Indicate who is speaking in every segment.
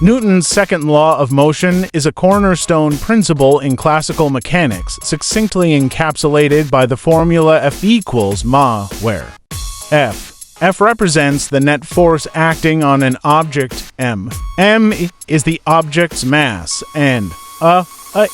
Speaker 1: Newton's second law of motion is a cornerstone principle in classical mechanics, succinctly encapsulated by the formula F equals ma, where F represents the net force acting on an object m. M is the object's mass, and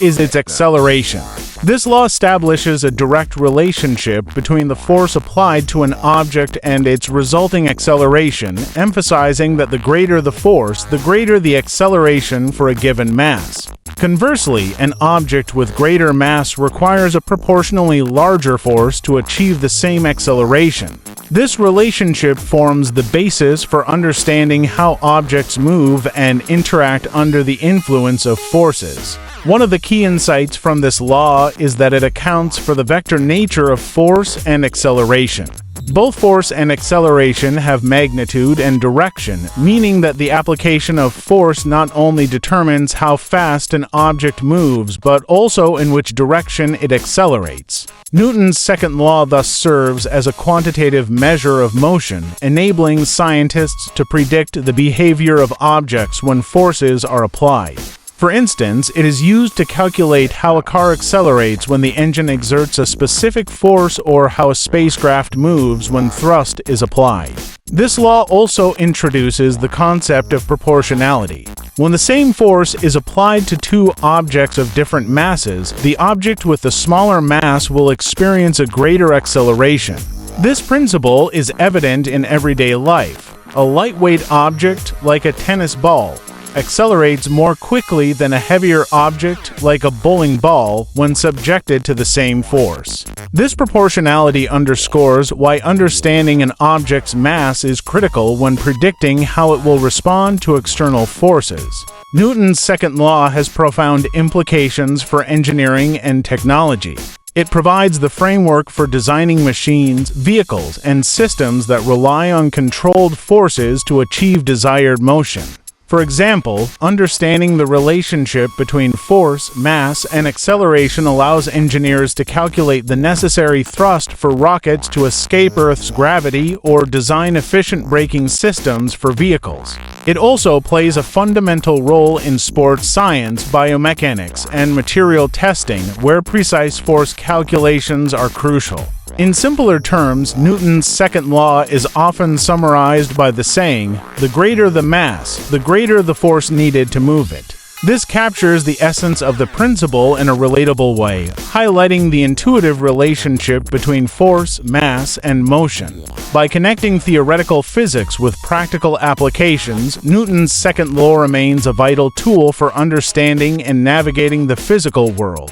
Speaker 1: is its acceleration. This law establishes a direct relationship between the force applied to an object and its resulting acceleration, emphasizing that the greater the force, the greater the acceleration for a given mass. Conversely, an object with greater mass requires a proportionally larger force to achieve the same acceleration. This relationship forms the basis for understanding how objects move and interact under the influence of forces. One of the key insights from this law is that it accounts for the vector nature of force and acceleration. Both force and acceleration have magnitude and direction, meaning that the application of force not only determines how fast an object moves, but also in which direction it accelerates. Newton's second law thus serves as a quantitative measure of motion, enabling scientists to predict the behavior of objects when forces are applied. For instance, it is used to calculate how a car accelerates when the engine exerts a specific force or how a spacecraft moves when thrust is applied. This law also introduces the concept of proportionality. When the same force is applied to two objects of different masses, the object with the smaller mass will experience a greater acceleration. This principle is evident in everyday life. A lightweight object, like a tennis ball, accelerates more quickly than a heavier object like a bowling ball when subjected to the same force. This proportionality underscores why understanding an object's mass is critical when predicting how it will respond to external forces. Newton's second law has profound implications for engineering and technology. It provides the framework for designing machines, vehicles, and systems that rely on controlled forces to achieve desired motion. For example, understanding the relationship between force, mass, and acceleration allows engineers to calculate the necessary thrust for rockets to escape Earth's gravity or design efficient braking systems for vehicles. It also plays a fundamental role in sports science, biomechanics, and material testing, where precise force calculations are crucial. In simpler terms, Newton's second law is often summarized by the saying, "The greater the mass, the greater the force needed to move it." This captures the essence of the principle in a relatable way, highlighting the intuitive relationship between force, mass, and motion. By connecting theoretical physics with practical applications, Newton's second law remains a vital tool for understanding and navigating the physical world.